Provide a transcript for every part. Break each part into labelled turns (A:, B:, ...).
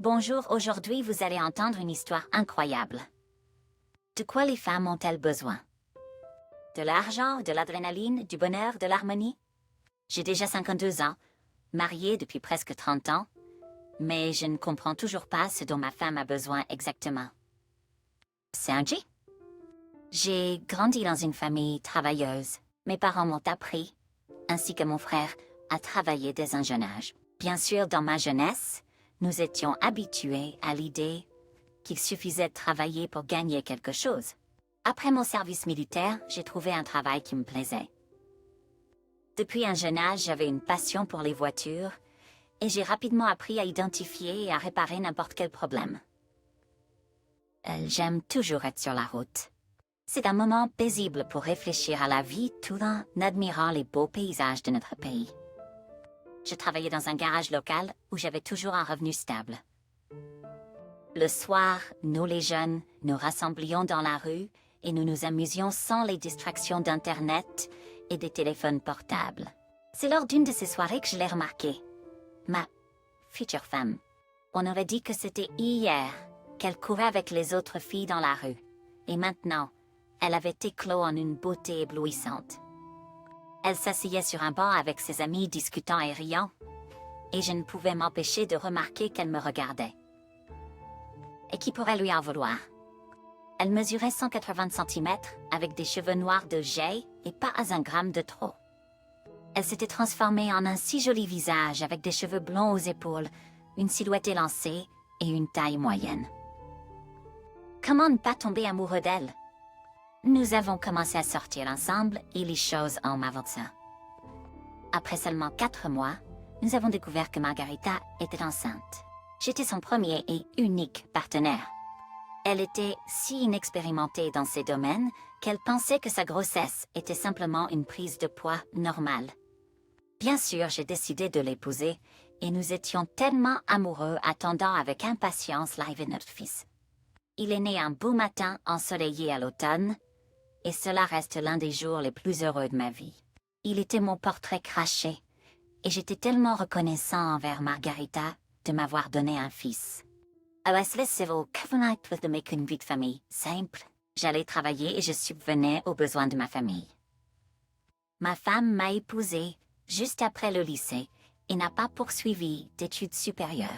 A: Bonjour, aujourd'hui vous allez entendre une histoire incroyable. De quoi les femmes ont-elles besoin? De l'argent, de l'adrénaline, du bonheur, de l'harmonie? J'ai déjà 52 ans, mariée depuis presque 30 ans, mais je ne comprends toujours pas ce dont ma femme a besoin exactement. C'est un G. J'ai grandi dans une famille travailleuse. Mes parents m'ont appris, ainsi que mon frère, à travailler dès un jeune âge. Bien sûr, dans ma jeunesse, nous étions habitués à l'idée qu'il suffisait de travailler pour gagner quelque chose. Après mon service militaire, j'ai trouvé un travail qui me plaisait. Depuis un jeune âge, j'avais une passion pour les voitures et j'ai rapidement appris à identifier et à réparer n'importe quel problème. J'aime toujours être sur la route. C'est un moment paisible pour réfléchir à la vie tout en admirant les beaux paysages de notre pays. Je travaillais dans un garage local où j'avais toujours un revenu stable. Le soir, nous les jeunes, nous rassemblions dans la rue et nous nous amusions sans les distractions d'Internet et des téléphones portables. C'est lors d'une de ces soirées que je l'ai remarqué. Ma future femme. On aurait dit que c'était hier qu'elle courait avec les autres filles dans la rue. Et maintenant, elle avait éclos en une beauté éblouissante. Elle s'asseyait sur un banc avec ses amis discutant et riant, et je ne pouvais m'empêcher de remarquer qu'elle me regardait. Et qui pourrait lui en vouloir? Elle mesurait 180 cm avec des cheveux noirs de jais et pas un gramme de trop. Elle s'était transformée en un si joli visage avec des cheveux blonds aux épaules, une silhouette élancée et une taille moyenne. Comment ne pas tomber amoureux d'elle? Nous avons commencé à sortir ensemble et les choses ont avancé. Après seulement 4 mois, nous avons découvert que Margarita était enceinte. J'étais son premier et unique partenaire. Elle était si inexpérimentée dans ces domaines qu'elle pensait que sa grossesse était simplement une prise de poids normale. Bien sûr, j'ai décidé de l'épouser et nous étions tellement amoureux attendant avec impatience l'arrivée de notre fils. Il est né un beau matin ensoleillé à l'automne, et cela reste l'un des jours les plus heureux de ma vie. Il était mon portrait craché, et j'étais tellement reconnaissant envers Margarita de m'avoir donné un fils. À Wesley Civil, Covenant de mes une vie de famille simple. J'allais travailler et je subvenais aux besoins de ma famille. Ma femme m'a épousée juste après le lycée et n'a pas poursuivi d'études supérieures,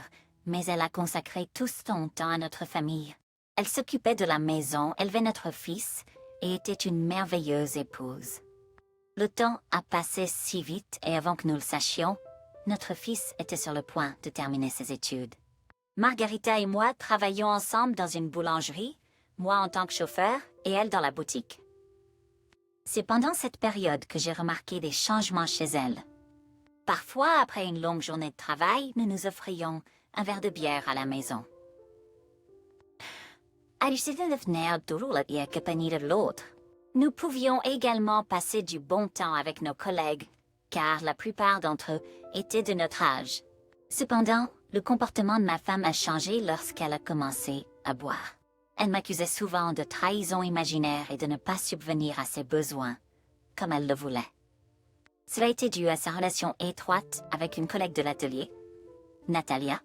A: mais elle a consacré tout son temps à notre famille. Elle s'occupait de la maison, élevait notre fils et était une merveilleuse épouse. Le temps a passé si vite et avant que nous le sachions, notre fils était sur le point de terminer ses études. Margarita et moi travaillions ensemble dans une boulangerie, moi en tant que chauffeur et elle dans la boutique. C'est pendant cette période que j'ai remarqué des changements chez elle. Parfois, après une longue journée de travail, nous nous offrions un verre de bière à la maison. De l'autre. Nous pouvions également passer du bon temps avec nos collègues, car la plupart d'entre eux étaient de notre âge. Cependant, le comportement de ma femme a changé lorsqu'elle a commencé à boire. Elle m'accusait souvent de trahison imaginaire et de ne pas subvenir à ses besoins, comme elle le voulait. Cela était dû à sa relation étroite avec une collègue de l'atelier, Natalia.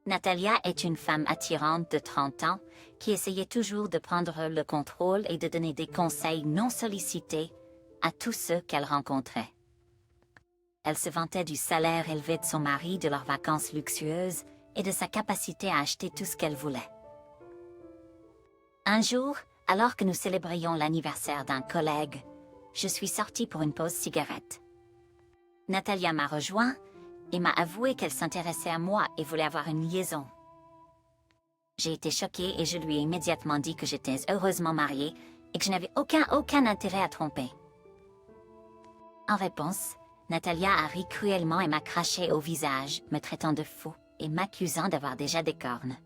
A: Natalia est une femme attirante de 30 ans qui essayait toujours de prendre le contrôle et de donner des conseils non sollicités à tous ceux qu'elle rencontrait. Elle se vantait du salaire élevé de son mari, de leurs vacances luxueuses et de sa capacité à acheter tout ce qu'elle voulait. Un jour, alors que nous célébrions l'anniversaire d'un collègue, je suis sortie pour une pause cigarette. Natalia m'a rejoint et m'a avoué qu'elle s'intéressait à moi et voulait avoir une liaison. J'ai été choquée et je lui ai immédiatement dit que j'étais heureusement mariée et que je n'avais aucun intérêt à tromper. En réponse, Natalia a ri cruellement et m'a craché au visage, me traitant de fou et m'accusant d'avoir déjà des cornes.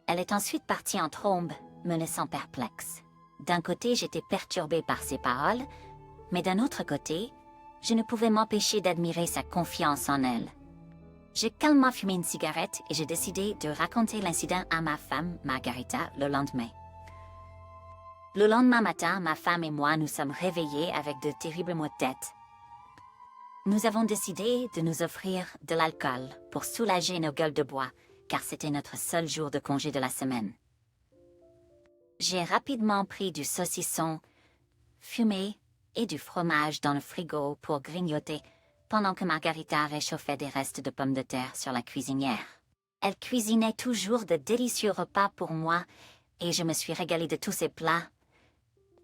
A: Elle est ensuite partie en trombe, me laissant perplexe. D'un côté, j'étais perturbée par ses paroles, mais d'un autre côté, je ne pouvais m'empêcher d'admirer sa confiance en elle. J'ai calmement fumé une cigarette et j'ai décidé de raconter l'incident à ma femme, Margarita, le lendemain. Le lendemain matin, ma femme et moi nous sommes réveillés avec de terribles maux de tête. Nous avons décidé de nous offrir de l'alcool pour soulager nos gueules de bois car c'était notre seul jour de congé de la semaine. J'ai rapidement pris du saucisson fumé et du fromage dans le frigo pour grignoter pendant que Margarita réchauffait des restes de pommes de terre sur la cuisinière. Elle cuisinait toujours de délicieux repas pour moi et je me suis régalée de tous ces plats,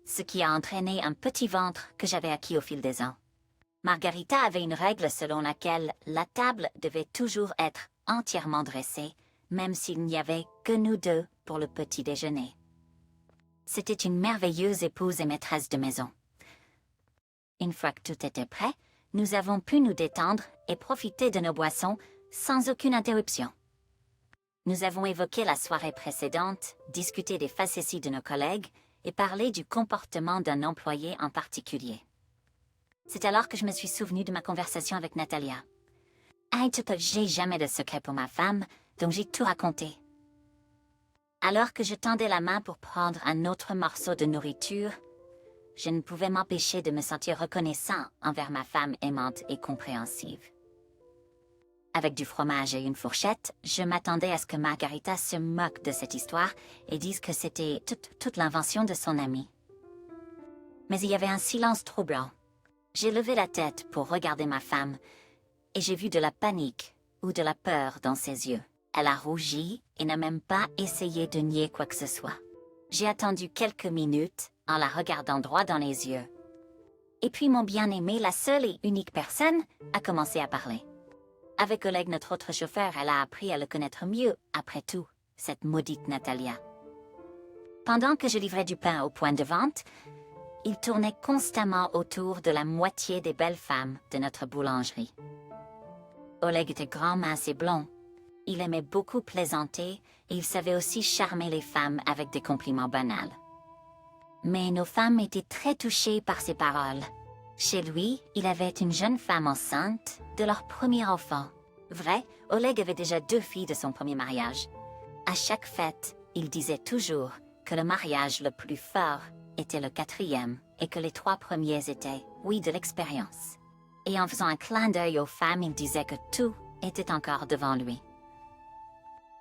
A: ce qui a entraîné un petit ventre que j'avais acquis au fil des ans. Margarita avait une règle selon laquelle la table devait toujours être entièrement dressée, même s'il n'y avait que nous deux pour le petit déjeuner. C'était une merveilleuse épouse et maîtresse de maison. Une fois que tout était prêt, nous avons pu nous détendre et profiter de nos boissons sans aucune interruption. Nous avons évoqué la soirée précédente, discuté des facéties de nos collègues et parlé du comportement d'un employé en particulier. C'est alors que je me suis souvenu de ma conversation avec Natalia. J'ai jamais de secret pour ma femme, donc j'ai tout raconté. Alors que je tendais la main pour prendre un autre morceau de nourriture, je ne pouvais m'empêcher de me sentir reconnaissant envers ma femme aimante et compréhensive. Avec du fromage et une fourchette, je m'attendais à ce que Margarita se moque de cette histoire et dise que c'était toute l'invention de son ami. Mais il y avait un silence troublant. J'ai levé la tête pour regarder ma femme et j'ai vu de la panique ou de la peur dans ses yeux. Elle a rougi et n'a même pas essayé de nier quoi que ce soit. J'ai attendu quelques minutes en la regardant droit dans les yeux. Et puis mon bien-aimé, la seule et unique personne, a commencé à parler. Avec Oleg, notre autre chauffeur, elle a appris à le connaître mieux, après tout, cette maudite Natalia. Pendant que je livrais du pain au point de vente, il tournait constamment autour de la moitié des belles femmes de notre boulangerie. Oleg était grand, mince et blond. Il aimait beaucoup plaisanter et il savait aussi charmer les femmes avec des compliments banals. Mais nos femmes étaient très touchées par ses paroles. Chez lui, il avait une jeune femme enceinte de leur premier enfant. Vrai, Oleg avait déjà 2 filles de son premier mariage. À chaque fête, il disait toujours que le mariage le plus fort était le 4e et que les 3 premiers étaient, oui, de l'expérience. Et en faisant un clin d'œil aux femmes, il disait que tout était encore devant lui.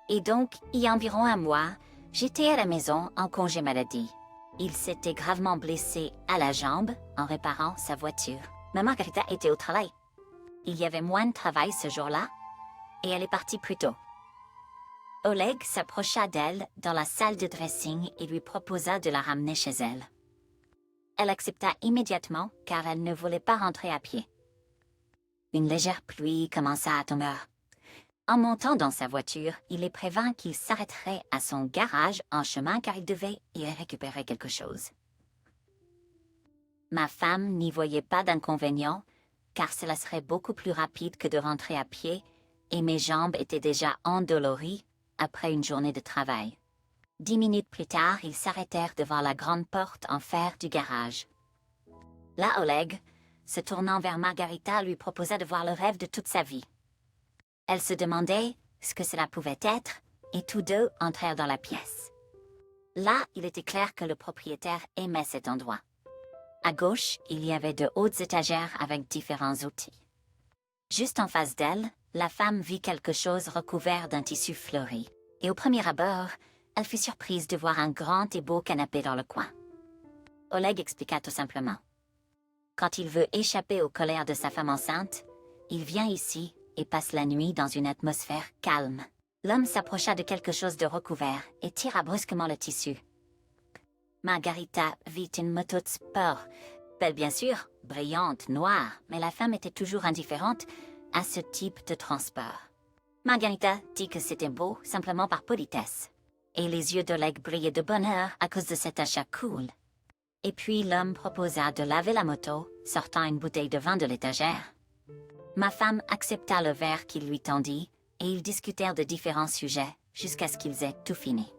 A: Et donc, il y a environ un mois, j'étais à la maison en congé maladie. Il s'était gravement blessé à la jambe en réparant sa voiture. Mais Margarita était au travail. Il y avait moins de travail ce jour-là et elle est partie plus tôt. Oleg s'approcha d'elle dans la salle de dressing et lui proposa de la ramener chez elle. Elle accepta immédiatement car elle ne voulait pas rentrer à pied. Une légère pluie commença à tomber. En montant dans sa voiture, il les prévint qu'il s'arrêterait à son garage en chemin car il devait y récupérer quelque chose. Ma femme n'y voyait pas d'inconvénient car cela serait beaucoup plus rapide que de rentrer à pied et mes jambes étaient déjà endolories après une journée de travail. 10 minutes plus tard, ils s'arrêtèrent devant la grande porte en fer du garage. Là, Oleg, se tournant vers Margarita, lui proposa de voir le rêve de toute sa vie. Elle se demandait ce que cela pouvait être, et tous deux entrèrent dans la pièce. Là, il était clair que le propriétaire aimait cet endroit. À gauche, il y avait de hautes étagères avec différents outils. Juste en face d'elle, la femme vit quelque chose recouvert d'un tissu fleuri, et au premier abord, elle fut surprise de voir un grand et beau canapé dans le coin. Oleg expliqua tout simplement. Quand il veut échapper aux colères de sa femme enceinte, il vient ici et passe la nuit dans une atmosphère calme. L'homme s'approcha de quelque chose de recouvert et tira brusquement le tissu. Margarita vit une moto de sport, belle bien sûr, brillante, noire, mais la femme était toujours indifférente à ce type de transport. Margarita dit que c'était beau simplement par politesse, et les yeux d'Oleg brillaient de bonheur à cause de cet achat cool. Et puis l'homme proposa de laver la moto, sortant une bouteille de vin de l'étagère. Ma femme accepta le verre qu'il lui tendit, et ils discutèrent de différents sujets, jusqu'à ce qu'ils aient tout fini.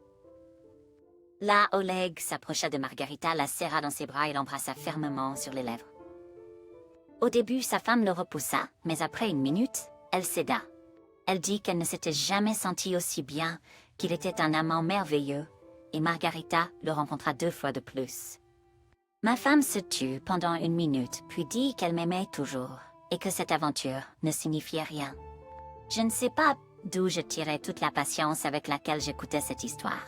A: Là, Oleg s'approcha de Margarita, la serra dans ses bras et l'embrassa fermement sur les lèvres. Au début, sa femme le repoussa, mais après une minute, elle céda. Elle dit qu'elle ne s'était jamais sentie aussi bien, qu'il était un amant merveilleux, et Margarita le rencontra 2 fois de plus. Ma femme se tut pendant 1 minute, puis dit qu'elle m'aimait toujours, et que cette aventure ne signifiait rien. Je ne sais pas d'où je tirais toute la patience avec laquelle j'écoutais cette histoire.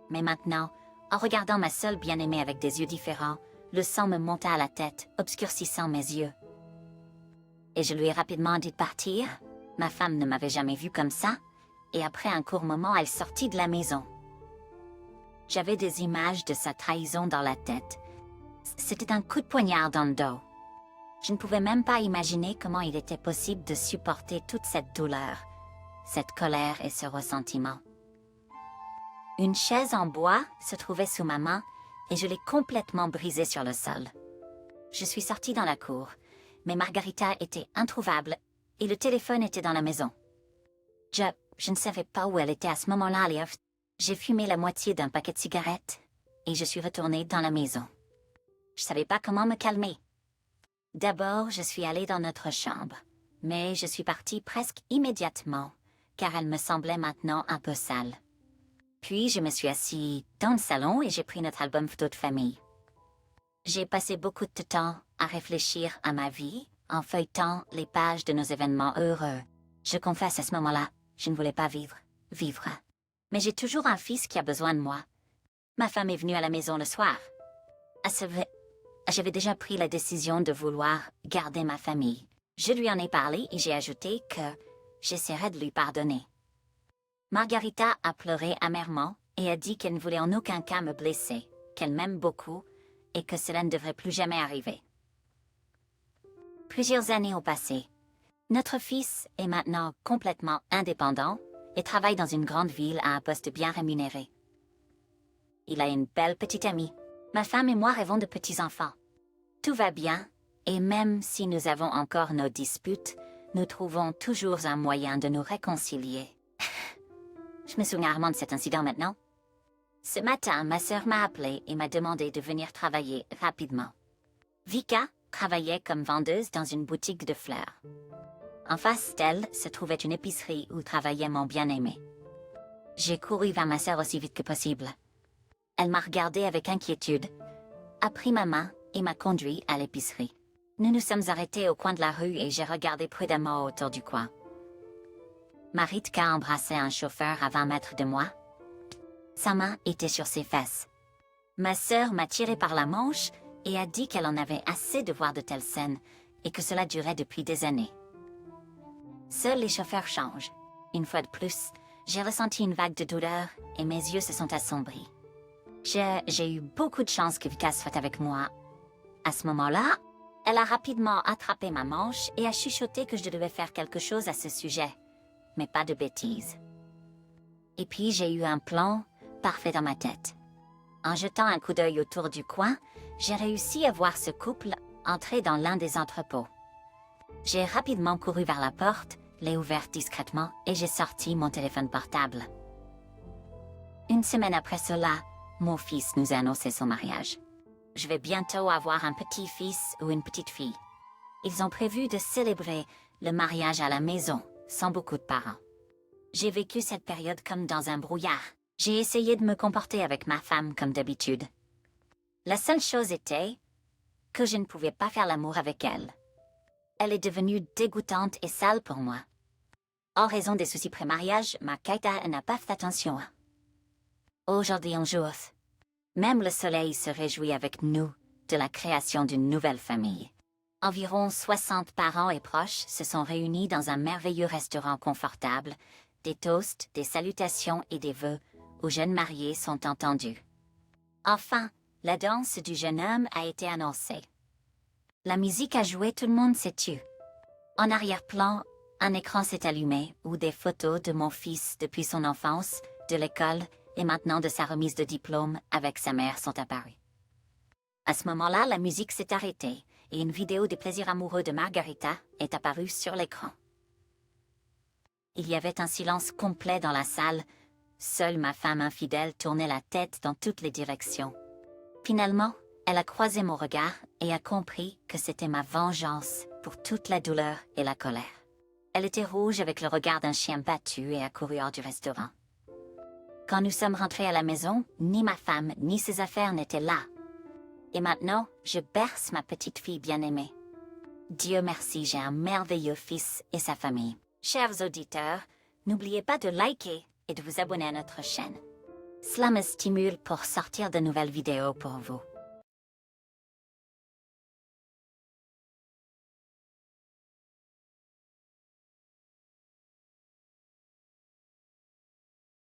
A: Mais maintenant, en regardant ma seule bien-aimée avec des yeux différents, le sang me monta à la tête, obscurcissant mes yeux. Et je lui ai rapidement dit de partir. Ma femme ne m'avait jamais vue comme ça, et après un court moment, elle sortit de la maison. J'avais des images de sa trahison dans la tête. C'était un coup de poignard dans le dos. Je ne pouvais même pas imaginer comment il était possible de supporter toute cette douleur, cette colère et ce ressentiment. Une chaise en bois se trouvait sous ma main et je l'ai complètement brisée sur le sol. Je suis sortie dans la cour, mais Margarita était introuvable et le téléphone était dans la maison. Je ne savais pas où elle était à ce moment-là, Léo. J'ai fumé la moitié d'un paquet de cigarettes et je suis retournée dans la maison. Je savais pas comment me calmer. D'abord, je suis allée dans notre chambre, mais je suis partie presque immédiatement, car elle me semblait maintenant un peu sale. Puis, je me suis assise dans le salon et j'ai pris notre album photo de famille. J'ai passé beaucoup de temps à réfléchir à ma vie, en feuilletant les pages de nos événements heureux. Je confesse à ce moment-là, je ne voulais pas vivre. Mais j'ai toujours un fils qui a besoin de moi. Ma femme est venue à la maison le soir. J'avais déjà pris la décision de vouloir garder ma famille. Je lui en ai parlé et j'ai ajouté que j'essaierais de lui pardonner. Margarita a pleuré amèrement et a dit qu'elle ne voulait en aucun cas me blesser, qu'elle m'aime beaucoup et que cela ne devrait plus jamais arriver. Plusieurs années ont passé. Notre fils est maintenant complètement indépendant et travaille dans une grande ville à un poste bien rémunéré. Il a une belle petite amie. Ma femme et moi rêvons de petits-enfants. Tout va bien, et même si nous avons encore nos disputes, nous trouvons toujours un moyen de nous réconcilier. Je me souviens rarement de cet incident maintenant. Ce matin, ma sœur m'a appelé et m'a demandé de venir travailler rapidement. Vika travaillait comme vendeuse dans une boutique de fleurs. En face d'elle se trouvait une épicerie où travaillait mon bien-aimé. J'ai couru vers ma sœur aussi vite que possible. Elle m'a regardé avec inquiétude, a pris ma main et m'a conduit à l'épicerie. Nous nous sommes arrêtés au coin de la rue et j'ai regardé prudemment autour du coin. Maritka embrassait un chauffeur à 20 mètres de moi. Sa main était sur ses fesses. Ma sœur m'a tiré par la manche et a dit qu'elle en avait assez de voir de telles scènes et que cela durait depuis des années. Seuls les chauffeurs changent. Une fois de plus, j'ai ressenti une vague de douleur et mes yeux se sont assombris. J'ai eu beaucoup de chance que Vika soit avec moi. À ce moment-là, elle a rapidement attrapé ma manche et a chuchoté que je devais faire quelque chose à ce sujet, mais pas de bêtises. Et puis j'ai eu un plan parfait dans ma tête. En jetant un coup d'œil autour du coin, j'ai réussi à voir ce couple entrer dans l'un des entrepôts. J'ai rapidement couru vers la porte, l'ai ouverte discrètement et j'ai sorti mon téléphone portable. Une semaine après cela, mon fils nous a annoncé son mariage. Je vais bientôt avoir un petit-fils ou une petite fille. Ils ont prévu de célébrer le mariage à la maison, sans beaucoup de parents. J'ai vécu cette période comme dans un brouillard. J'ai essayé de me comporter avec ma femme comme d'habitude. La seule chose était que je ne pouvais pas faire l'amour avec elle. Elle est devenue dégoûtante et sale pour moi. En raison des soucis pré-mariage, ma Kaita n'a pas fait attention. Aujourd'hui on joue. Même le soleil se réjouit avec nous de la création d'une nouvelle famille. Environ 60 parents et proches se sont réunis dans un merveilleux restaurant confortable. Des toasts, des salutations et des vœux aux jeunes mariés sont entendus. Enfin, la danse du jeune homme a été annoncée. La musique a joué, tout le monde s'est tu. En arrière-plan, un écran s'est allumé où des photos de mon fils depuis son enfance, de l'école et maintenant de sa remise de diplôme avec sa mère sont apparues. À ce moment-là, la musique s'est arrêtée et une vidéo des plaisirs amoureux de Margarita est apparue sur l'écran. Il y avait un silence complet dans la salle. Seule ma femme infidèle tournait la tête dans toutes les directions. Finalement, elle a croisé mon regard et a compris que c'était ma vengeance pour toute la douleur et la colère. Elle était rouge avec le regard d'un chien battu et a couru hors du restaurant. Quand nous sommes rentrés à la maison, ni ma femme ni ses affaires n'étaient là. Et maintenant, je berce ma petite fille bien-aimée. Dieu merci, j'ai un merveilleux fils et sa famille. Chers auditeurs, n'oubliez pas de liker et de vous abonner à notre chaîne. Cela me stimule pour sortir de nouvelles vidéos pour vous.